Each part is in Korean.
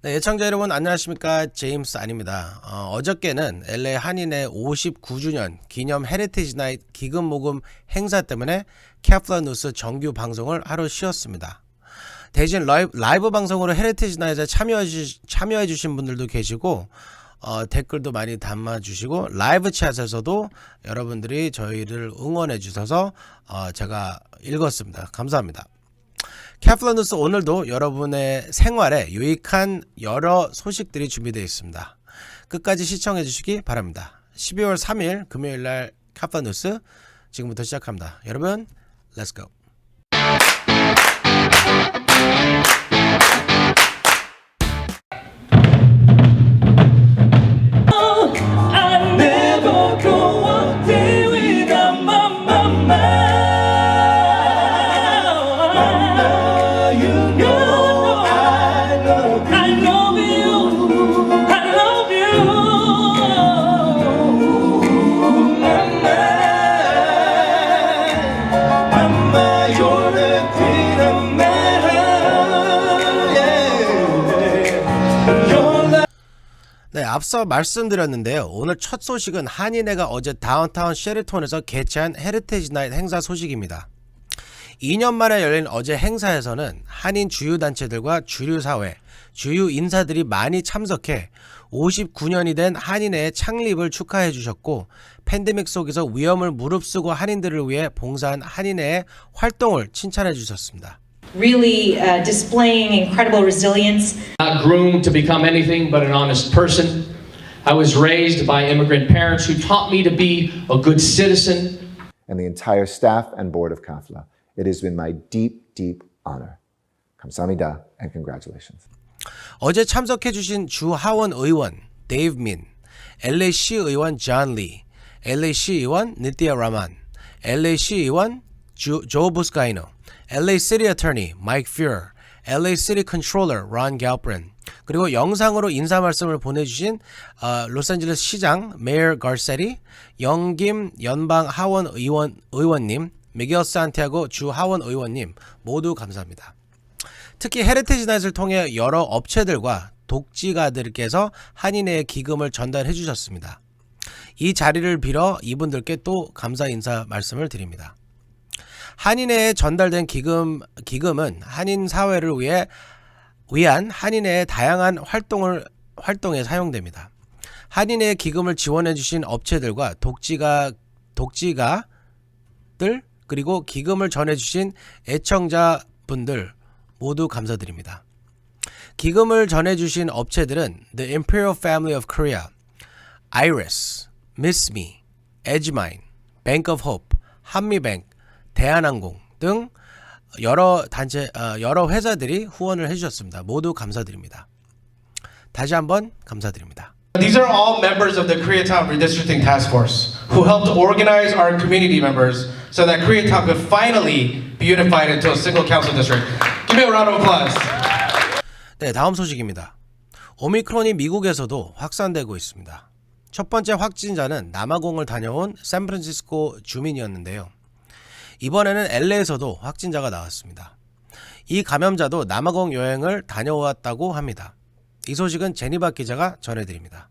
네, 예청자 여러분 안녕하십니까? 제임스 아닙니다. 어저께는 LA 한인의 59주년 기념 헤리티지 나잇 기금 모금 행사 때문에 캐플러 뉴스 정규 방송을 하루 쉬었습니다. 대신 라이브 방송으로 헤리티지 나잇에 참여해 주신 분들도 계시고 댓글도 많이 담아주시고 라이브 챗에서도 여러분들이 저희를 응원해 주셔서 제가 읽었습니다. 감사합니다. 캐플러 뉴스 오늘도 여러분의 생활에 유익한 여러 소식들이 준비되어 있습니다. 끝까지 시청해 주시기 바랍니다. 12월 3일 금요일날 캐플러 뉴스 지금부터 시작합니다. 여러분 Let's go. 네, 앞서 말씀드렸는데요. 오늘 첫 소식은 한인회가 어제 다운타운 셰르톤에서 개최한 헤리티지 나잇 행사 소식입니다. 2년 만에 열린 어제 행사에서는 한인 주유단체들과 주류사회, 주유 인사들이 많이 참석해 59년이 된 한인회의 창립을 축하해 주셨고 팬데믹 속에서 위험을 무릅쓰고 한인들을 위해 봉사한 한인회의 활동을 칭찬해 주셨습니다. Really displaying incredible resilience. Not groomed to become anything but an honest person. I was raised by immigrant parents who taught me to be a good citizen. And the entire staff and board of CAFLA. It has been my deep, deep honor. 감사합니다 and congratulations. 어제 참석해 주신 주하원 의원 데이브 민, LA시 의원 존 리, LA시 의원 니티아 라만, LA시 의원 조 부스카이노, LA City Attorney Mike Fuhrer, LA City Controller Ron Galperin, 그리고 영상으로 인사 말씀을 보내주신 로스앤젤레스 시장 메이어 가세티, 영김 연방 하원 의원님, 미겔 산티아고 주 하원 의원님 모두 감사합니다. 특히 헤리티지 나잇을 통해 여러 업체들과 독지가들께서 한인회의 기금을 전달해 주셨습니다. 이 자리를 빌어 이분들께 또 감사 인사 말씀을 드립니다. 한인회에 전달된 기금은 한인 사회를 위한 한인회의 다양한 활동에 사용됩니다. 한인회의 기금을 지원해 주신 업체들과 독지가들 그리고 기금을 전해 주신 애청자분들 모두 감사드립니다. 기금을 전해 주신 업체들은 The Imperial Family of Korea, Iris, Miss Me, Edgemine, Bank of Hope, 한미뱅크, 대한항공 등 여러 회사들이 후원을 해주셨습니다. 모두 감사드립니다. 다시 한번 감사드립니다. These are all members of the Koreatown Redistricting Task Force who helped organize our community members so that Koreatown could finally be unified into a single council district. Give me a round of applause. 네, 다음 소식입니다. 오미크론이 미국에서도 확산되고 있습니다. 첫 번째 확진자는 남아공을 다녀온 샌프란시스코 주민이었는데요. 이번에는 LA에서도 확진자가 나왔습니다. 이 감염자도 남아공 여행을 다녀왔다고 합니다. 이 소식은 제니바 기자가 전해드립니다.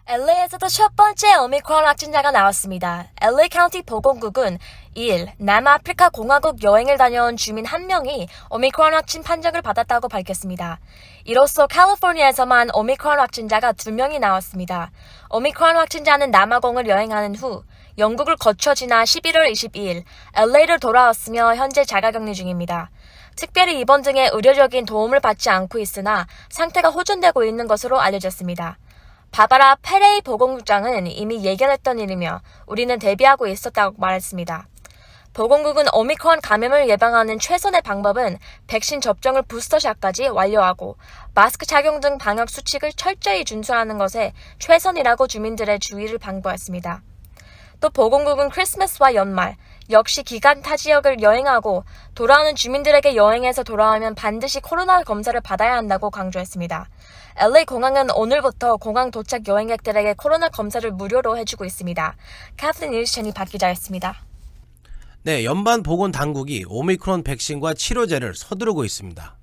LA에서도 첫 번째 오미크론 확진자가 나왔습니다. LA 카운티 보건국은 2일 남아프리카 공화국 여행을 다녀온 주민 1명이 오미크론 확진 판정을 받았다고 밝혔습니다. 이로써 캘리포니아에서만 오미크론 확진자가 2명이 나왔습니다. 오미크론 확진자는 남아공을 여행하는 후 영국을 거쳐 지나 11월 22일 LA를 돌아왔으며 현재 자가격리 중입니다. 특별히 입원 등의 의료적인 도움을 받지 않고 있으나 상태가 호전되고 있는 것으로 알려졌습니다. 바바라 페레이 보건국장은 이미 예견했던 일이며 우리는 대비하고 있었다고 말했습니다. 보건국은 오미크론 감염을 예방하는 최선의 방법은 백신 접종을 부스터샷까지 완료하고 마스크 착용 등 방역 수칙을 철저히 준수하는 것에 최선이라고 주민들의 주의를 당부했습니다. 또 보건국은 크리스마스와 연말, 역시 기간 타 지역을 여행하고 돌아오는 주민들에게 여행에서 돌아오면 반드시 코로나 검사를 받아야 한다고 강조했습니다. LA 공항은 오늘부터 공항 도착 여행객들에게 코로나 검사를 무료로 해주고 있습니다. 카플린 뉴스 채널 박 기자였습니다. 네, 연방 보건 당국이 오미크론 백신과 치료제를 서두르고 있습니다.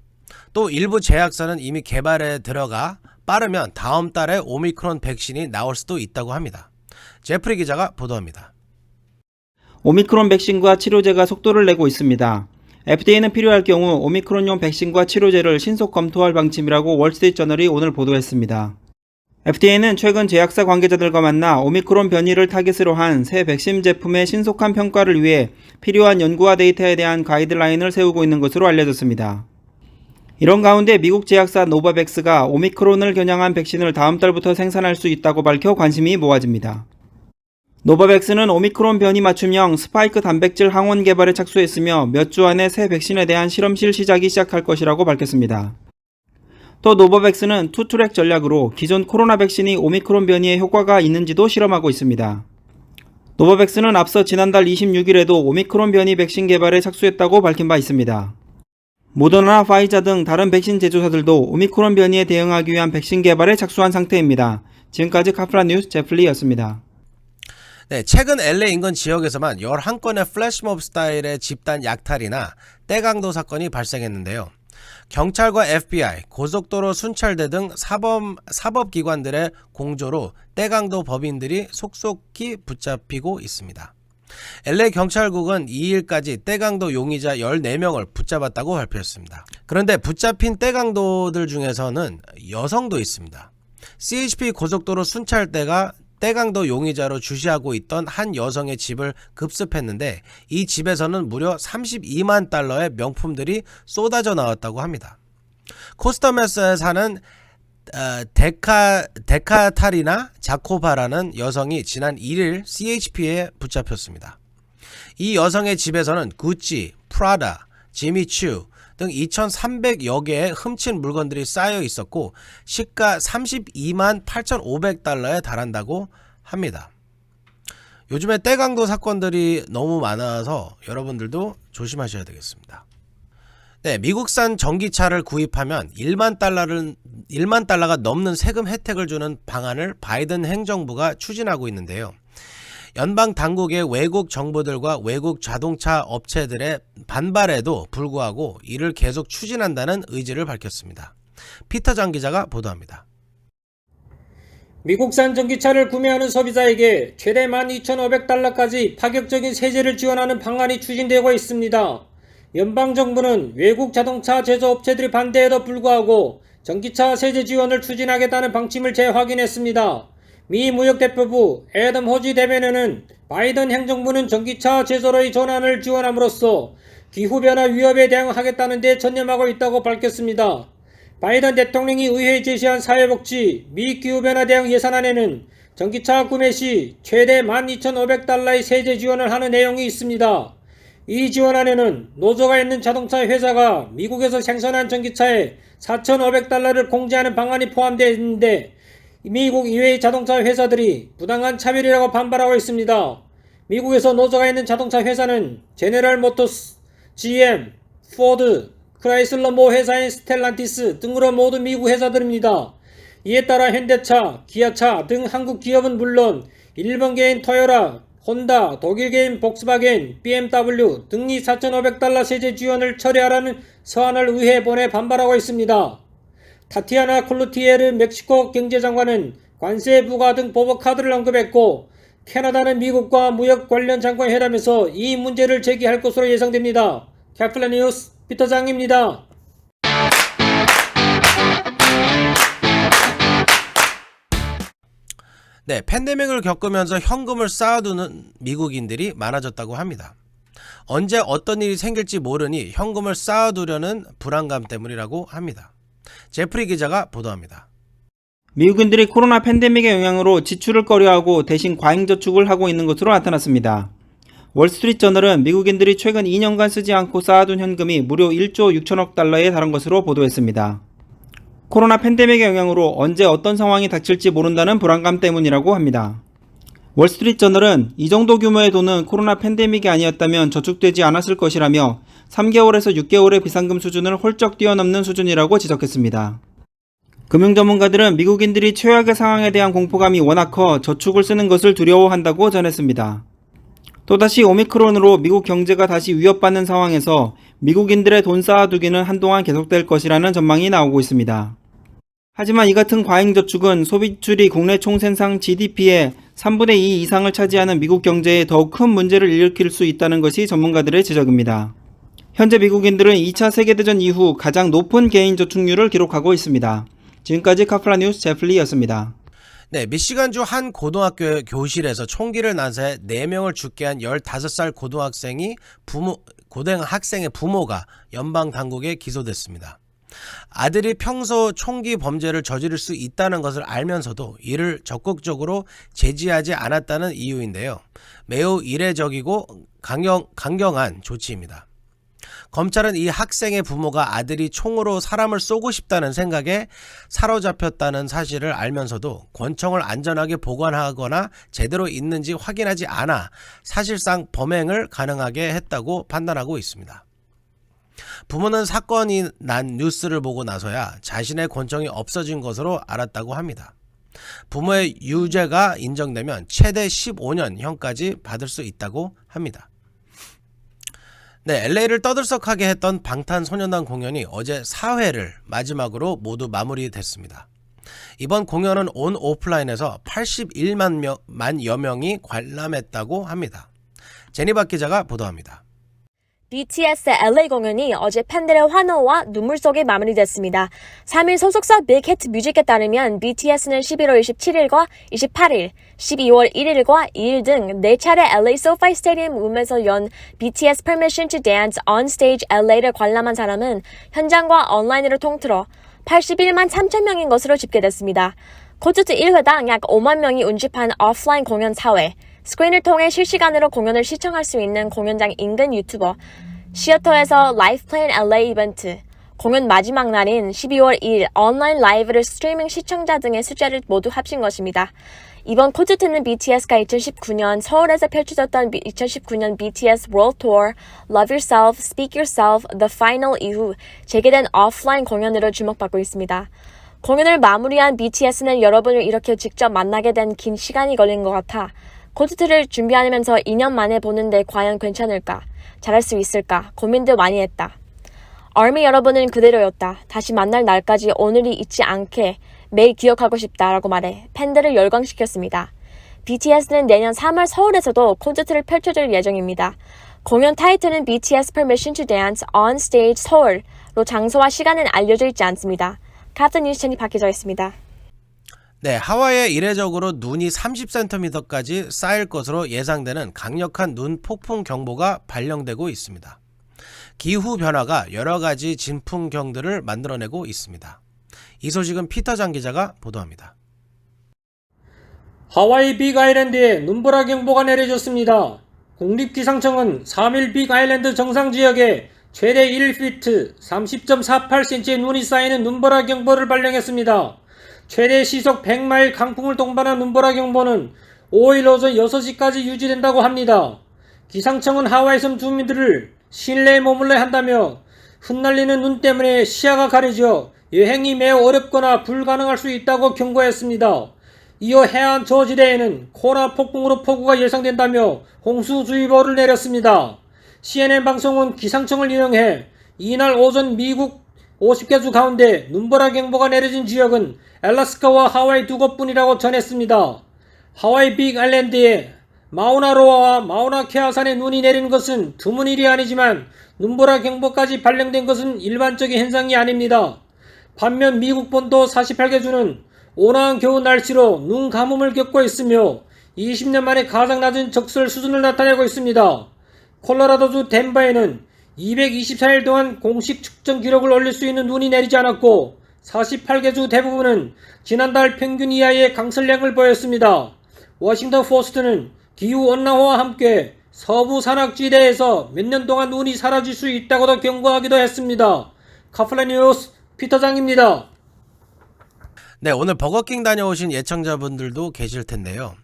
또 일부 제약사는 이미 개발에 들어가 빠르면 다음 달에 오미크론 백신이 나올 수도 있다고 합니다. 제프리 기자가 보도합니다. 오미크론 백신과 치료제가 속도를 내고 있습니다. FDA는 필요할 경우 오미크론용 백신과 치료제를 신속 검토할 방침이라고 월스트리트저널이 오늘 보도했습니다. FDA는 최근 제약사 관계자들과 만나 오미크론 변이를 타깃으로 한 새 백신 제품의 신속한 평가를 위해 필요한 연구와 데이터에 대한 가이드라인을 세우고 있는 것으로 알려졌습니다. 이런 가운데 미국 제약사 노바백스가 오미크론을 겨냥한 백신을 다음 달부터 생산할 수 있다고 밝혀 관심이 모아집니다. 노바백스는 오미크론 변이 맞춤형 스파이크 단백질 항원 개발에 착수했으며 몇 주 안에 새 백신에 대한 실험실 시작이 시작할 것이라고 밝혔습니다. 또 노바백스는 투트랙 전략으로 기존 코로나 백신이 오미크론 변이에 효과가 있는지도 실험하고 있습니다. 노바백스는 앞서 지난달 26일에도 오미크론 변이 백신 개발에 착수했다고 밝힌 바 있습니다. 모더나, 파이자 등 다른 백신 제조사들도 오미크론 변이에 대응하기 위한 백신 개발에 착수한 상태입니다. 지금까지 카플라 뉴스 제플리였습니다. 네, 최근 LA 인근 지역에서만 11건의 플래시몹 스타일의 집단 약탈이나 떼강도 사건이 발생했는데요. 경찰과 FBI, 고속도로 순찰대 등 사법기관들의 공조로 떼강도 법인들이 속속히 붙잡히고 있습니다. LA 경찰국은 2일까지 떼강도 용의자 14명을 붙잡았다고 발표했습니다. 그런데 붙잡힌 떼강도들 중에서는 여성도 있습니다. CHP 고속도로 순찰대가 떼강도 용의자로 주시하고 있던 한 여성의 집을 급습했는데 이 집에서는 무려 32만 달러의 명품들이 쏟아져 나왔다고 합니다. 코스터메스에 사는 데카타리나 자코바라는 여성이 지난 1일 CHP에 붙잡혔습니다. 이 여성의 집에서는 구찌, 프라다, 지미추 등 2,300여 개의 훔친 물건들이 쌓여 있었고 시가 32만 8,500달러에 달한다고 합니다. 요즘에 떼강도 사건들이 너무 많아서 여러분들도 조심하셔야 되겠습니다. 네, 미국산 전기차를 구입하면 1만 달러가 넘는 세금 혜택을 주는 방안을 바이든 행정부가 추진하고 있는데요. 연방 당국의 외국 정부들과 외국 자동차 업체들의 반발에도 불구하고 이를 계속 추진한다는 의지를 밝혔습니다. 피터 장 기자가 보도합니다. 미국산 전기차를 구매하는 소비자에게 최대 12,500달러까지 파격적인 세제를 지원하는 방안이 추진되고 있습니다. 연방정부는 외국 자동차 제조업체들이 반대에도 불구하고 전기차 세제 지원을 추진하겠다는 방침을 재확인했습니다. 미 무역대표부 애덤 호지 대변인은 바이든 행정부는 전기차 제조로의 전환을 지원함으로써 기후변화 위협에 대응하겠다는 데 전념하고 있다고 밝혔습니다. 바이든 대통령이 의회에 제시한 사회복지 미 기후변화 대응 예산안에는 전기차 구매 시 최대 12,500달러의 세제 지원을 하는 내용이 있습니다. 이 지원안에는 노조가 있는 자동차 회사가 미국에서 생산한 전기차에 4,500달러를 공제하는 방안이 포함되어 있는데 미국 이외의 자동차 회사들이 부당한 차별이라고 반발하고 있습니다. 미국에서 노조가 있는 자동차 회사는 제네럴 모터스, GM, 포드, 크라이슬러 모 회사인 스텔란티스 등으로 모두 미국 회사들입니다. 이에 따라 현대차, 기아차 등 한국 기업은 물론 일본계인 토요타, 혼다, 독일계인 복스바겐, BMW 등이 4,500달러 세제 지원을 철회하라는 서한을 의회에 보내 반발하고 있습니다. 타티아나 클루티에르 멕시코 경제장관은 관세 부과 등 보복 카드를 언급했고 캐나다는 미국과 무역 관련 장관 회담에서 이 문제를 제기할 것으로 예상됩니다. 카플라 뉴스 피터장입니다. 네, 팬데믹을 겪으면서 현금을 쌓아두는 미국인들이 많아졌다고 합니다. 언제 어떤 일이 생길지 모르니 현금을 쌓아두려는 불안감 때문이라고 합니다. 제프리 기자가 보도합니다. 미국인들이 코로나 팬데믹의 영향으로 지출을 꺼려하고 대신 과잉저축을 하고 있는 것으로 나타났습니다. 월스트리트저널은 미국인들이 최근 2년간 쓰지 않고 쌓아둔 현금이 무려 1조 6천억 달러에 달한 것으로 보도했습니다. 코로나 팬데믹의 영향으로 언제 어떤 상황이 닥칠지 모른다는 불안감 때문이라고 합니다. 월스트리트저널은 이 정도 규모의 돈은 코로나 팬데믹이 아니었다면 저축되지 않았을 것이라며 3개월에서 6개월의 비상금 수준을 훌쩍 뛰어넘는 수준이라고 지적했습니다. 금융전문가들은 미국인들이 최악의 상황에 대한 공포감이 워낙 커 저축을 쓰는 것을 두려워한다고 전했습니다. 또다시 오미크론으로 미국 경제가 다시 위협받는 상황에서 미국인들의 돈 쌓아두기는 한동안 계속될 것이라는 전망이 나오고 있습니다. 하지만 이 같은 과잉저축은 소비출이 국내 총생산 GDP의 3분의 2 이상을 차지하는 미국 경제에 더욱 큰 문제를 일으킬 수 있다는 것이 전문가들의 지적입니다. 현재 미국인들은 2차 세계대전 이후 가장 높은 개인저축률을 기록하고 있습니다. 지금까지 카플라 뉴스 제플리였습니다. 네, 미시간주 한 고등학교 교실에서 총기를 난사해 4명을 죽게 한 15살 고등학생의 부모가 연방당국에 기소됐습니다. 아들이 평소 총기 범죄를 저지를 수 있다는 것을 알면서도 이를 적극적으로 제지하지 않았다는 이유인데요. 매우 이례적이고 강경한 조치입니다. 검찰은 이 학생의 부모가 아들이 총으로 사람을 쏘고 싶다는 생각에 사로잡혔다는 사실을 알면서도 권총을 안전하게 보관하거나 제대로 있는지 확인하지 않아 사실상 범행을 가능하게 했다고 판단하고 있습니다. 부모는 사건이 난 뉴스를 보고 나서야 자신의 권총이 없어진 것으로 알았다고 합니다. 부모의 유죄가 인정되면 최대 15년형까지 받을 수 있다고 합니다. 네, LA를 떠들썩하게 했던 방탄소년단 공연이 어제 4회를 마지막으로 모두 마무리됐습니다. 이번 공연은 온 오프라인에서 81만여 명이 관람했다고 합니다. 제니박 기자가 보도합니다. BTS의 LA 공연이 어제 팬들의 환호와 눈물 속에 마무리됐습니다. 3일 소속사 빅히트 뮤직에 따르면 BTS는 11월 27일과 28일, 12월 1일과 2일 등 4차례 LA SoFi 스테디움 룸에서 연 BTS Permission to Dance on Stage LA를 관람한 사람은 현장과 온라인으로 통틀어 81만 3천 명인 것으로 집계됐습니다. 콘서트 1회당 약 5만 명이 운집한 오프라인 공연 4회, 스크린을 통해 실시간으로 공연을 시청할 수 있는 공연장 인근 유튜버, 시어터에서 라이브 플레인 LA 이벤트, 공연 마지막 날인 12월 2일 온라인 라이브를 스트리밍 시청자 등의 숫자를 모두 합친 것입니다. 이번 콘서트는 BTS가 2019년 서울에서 펼쳐졌던 2019년 BTS World Tour, Love Yourself, Speak Yourself, The Final 이후 재개된 오프라인 공연으로 주목받고 있습니다. 공연을 마무리한 BTS는 여러분을 이렇게 직접 만나게 된 긴 시간이 걸린 것 같아 콘서트를 준비하면서 2년 만에 보는데 과연 괜찮을까? 잘할 수 있을까? 고민도 많이 했다. ARMY 여러분은 그대로였다. 다시 만날 날까지 오늘이 잊지 않게 매일 기억하고 싶다라고 말해 팬들을 열광시켰습니다. BTS는 내년 3월 서울에서도 콘서트를 펼쳐줄 예정입니다. 공연 타이틀은 BTS Permission to Dance on Stage Seoul로 장소와 시간은 알려져 있지 않습니다. 카플라 뉴스 제니박 기자였습니다. 네, 하와이에 이례적으로 눈이 30cm까지 쌓일 것으로 예상되는 강력한 눈 폭풍 경보가 발령되고 있습니다. 기후 변화가 여러 가지 진풍경들을 만들어내고 있습니다. 이 소식은 피터장 기자가 보도합니다. 하와이 빅아일랜드에 눈보라 경보가 내려졌습니다. 국립기상청은 3일 빅아일랜드 정상 지역에 최대 1피트 30.48cm의 눈이 쌓이는 눈보라 경보를 발령했습니다. 최대 시속 100마일 강풍을 동반한 눈보라 경보는 5일 오전 6시까지 유지된다고 합니다. 기상청은 하와이 섬 주민들을 실내에 머물러야 한다며 흩날리는 눈 때문에 시야가 가려져 여행이 매우 어렵거나 불가능할 수 있다고 경고했습니다. 이어 해안 저지대에는 코나 폭풍으로 폭우가 예상된다며 홍수주의보를 내렸습니다. CNN 방송은 기상청을 인용해 이날 오전 미국 50개 주 가운데 눈보라 경보가 내려진 지역은 알래스카와 하와이 두 곳뿐이라고 전했습니다. 하와이 빅아일랜드에 마우나로아와 마우나케아 산에 눈이 내리는 것은 드문 일이 아니지만 눈보라 경보까지 발령된 것은 일반적인 현상이 아닙니다. 반면 미국 본토 48개 주는 온화한 겨울 날씨로 눈 가뭄을 겪고 있으며 20년 만에 가장 낮은 적설 수준을 나타내고 있습니다. 콜로라도주 덴버에는 224일 동안 공식 측정 기록을 올릴 수 있는 눈이 내리지 않았고 48개 주 대부분은 지난달 평균 이하의 강설량을 보였습니다. 워싱턴 포스트는 기후온난화와 함께 서부 산악지대에서 몇 년 동안 눈이 사라질 수 있다고도 경고하기도 했습니다. 카플라 뉴스 피터장입니다. 네, 오늘 버거킹 다녀오신 예청자분들도 계실 텐데요.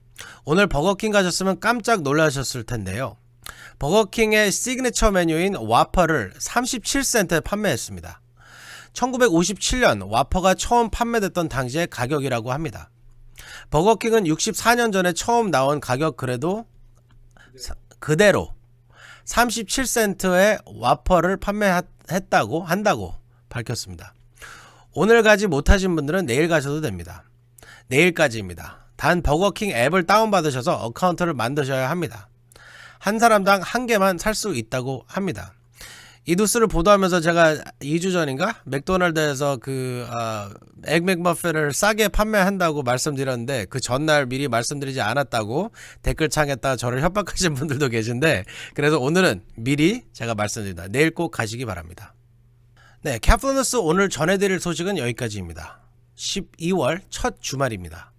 오늘 버거킹 가셨으면 깜짝 놀라셨을 텐데요. 버거킹의 시그니처 메뉴인 와퍼를 37센트에 판매했습니다. 1957년 와퍼가 처음 판매됐던 당시의 가격이라고 합니다. 버거킹은 64년 전에 처음 나온 그대로 37센트의 와퍼를 한다고 밝혔습니다. 오늘 가지 못하신 분들은 내일 가셔도 됩니다. 내일까지입니다. 단 버거킹 앱을 다운받으셔서 어카운트를 만드셔야 합니다. 한 사람당 한 개만 살 수 있다고 합니다. 이 뉴스를 보도하면서 제가 2주 전인가 맥도날드에서 에그 맥머핀을 싸게 판매한다고 말씀드렸는데 그 전날 미리 말씀드리지 않았다고 댓글창에다가 저를 협박하신 분들도 계신데, 그래서 오늘은 미리 제가 말씀드립니다. 내일 꼭 가시기 바랍니다. 네, 카플러 뉴스 오늘 전해드릴 소식은 여기까지입니다. 12월 첫 주말입니다.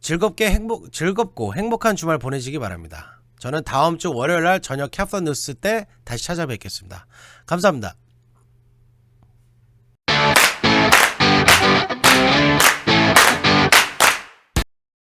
즐겁고 행복한 주말 보내시기 바랍니다. 저는 다음 주 월요일날 저녁 카플러 뉴스 때 다시 찾아뵙겠습니다. 감사합니다.